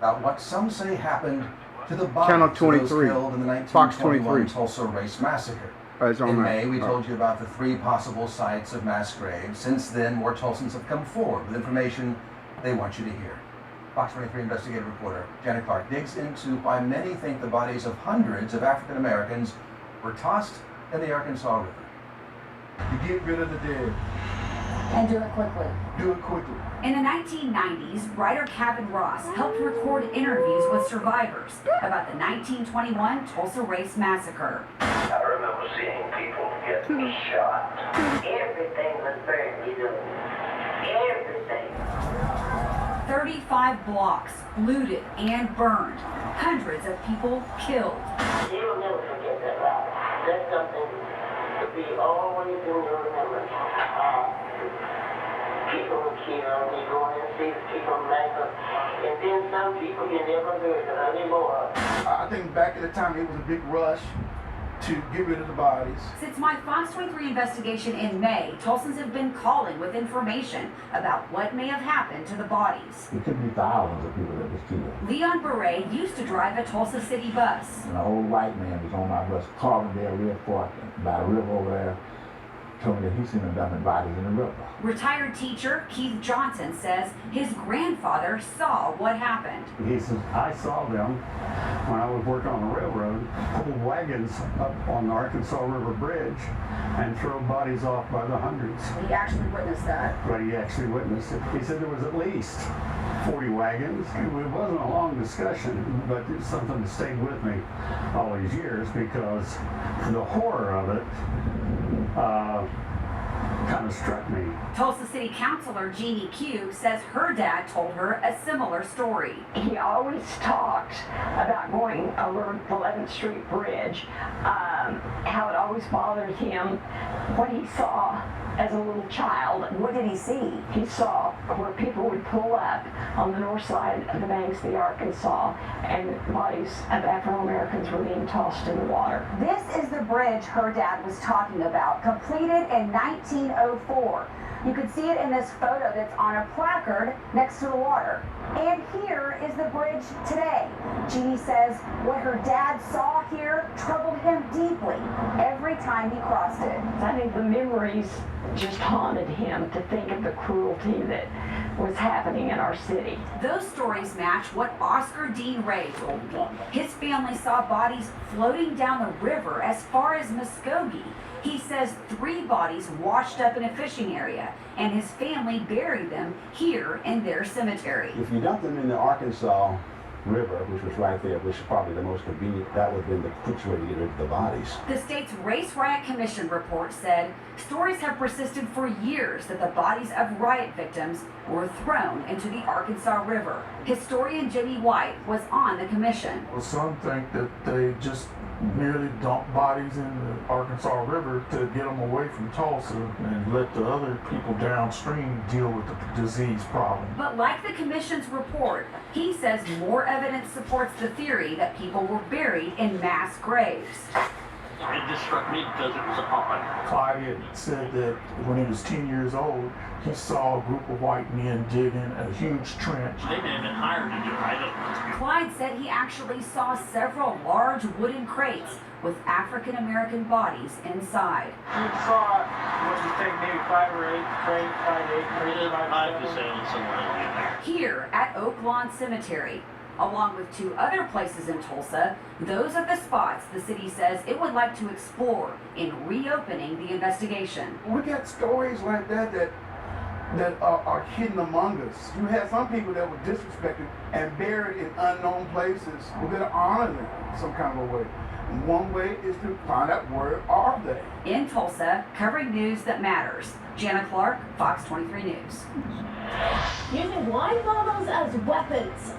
about what some say happened to the bodies of those killed in the 1921 Tulsa Race Massacre. In May, we told you about the 3 possible sites of mass graves. Since then, more Tulsans have come forward with information they want you to hear. Fox 23 investigative reporter Jeannie Q digs into why many think the bodies of hundreds of African Americans were tossed in the Arkansas River. You get rid of the dead. And do it quickly. Do it quickly. In the 1990s, writer Kevin Ross helped record interviews with survivors about the 1921 Tulsa Race Massacre. I remember seeing people get shot. Everything was burned, you know. Everything. 35 blocks looted and burned. Hundreds of people killed. You'll never forget that, Rob. That's something to be always in your remembrance. People were killed, you go and see the people later, and then some people you never heard of anymore. I think back at the time it was a big rush to get rid of the bodies. Since my Fox 23 investigation in May, Tulsans have been calling with information about what may have happened to the bodies. It could be thousands of people that was killed. Leon Beret used to drive a Tulsa City bus. And an old white man was on my bus, Carbondale Red Fork, by a river over there, told me that he seen them dumping bodies in the river. Retired teacher Keith Johnson says his grandfather saw what happened. He says, I saw them when I was working on the railroad, pull wagons up on the Arkansas River Bridge and throw bodies off by the hundreds. He actually witnessed that. But he actually witnessed it. He said there was at least 40 wagons. It wasn't a long discussion, but it's something that stayed with me all these years because the horror of it kind of struck me. Tulsa City Councilor Jeannie Q says her dad told her a similar story. He always talked about going over the 11th Street Bridge, how it always bothered him what he saw as a little child. What did he see? He saw where people would pull up on the north side of the banks of the Arkansas and bodies of African Americans were being tossed in the water. This is the bridge her dad was talking about, completed in 1904. You can see it in this photo that's on a placard next to the water. And here is the bridge today. Jeannie says what her dad saw here troubled him deeply every time he crossed it. I think the memories just haunted him to think of the cruelty that was happening in our city. Those stories match what Oscar Dean Ray told me. His family saw bodies floating down the river as far as Muskogee. He says 3 bodies washed up in a fishing area, and his family buried them here in their cemetery. If you dumped them in the Arkansas River, which was right there, which is probably the most convenient, that would have been the quickest way to get rid of the bodies. The state's Race Riot Commission report said stories have persisted for years that the bodies of riot victims were thrown into the Arkansas River. Historian Jimmy White was on the commission. Well, some think that they just merely dump bodies in the Arkansas River to get them away from Tulsa and let the other people downstream deal with the disease problem. But like the commission's report, he says more evidence supports the theory that people were buried in mass graves. It just struck me because it was odd. Clyde had said that when he was 10 years old, he saw a group of white men digging a huge trench. They didn't even hire to do it. I don't know. Clyde said he actually saw several large wooden crates with African American bodies inside. You saw, what you think, maybe 5 or 8 crates, 5 to 8 crates, 5 to 7 somewhere in there. Here at Oakland Cemetery, along with 2 other places in Tulsa, those are the spots the city says it would like to explore in reopening the investigation. We got stories like that are hidden among us. You had some people that were disrespected and buried in unknown places. We're going to honor them some kind of a way. And one way is to find out where are they. In Tulsa, covering news that matters. Jeannie Q, Fox 23 News. Using wine bottles as weapons.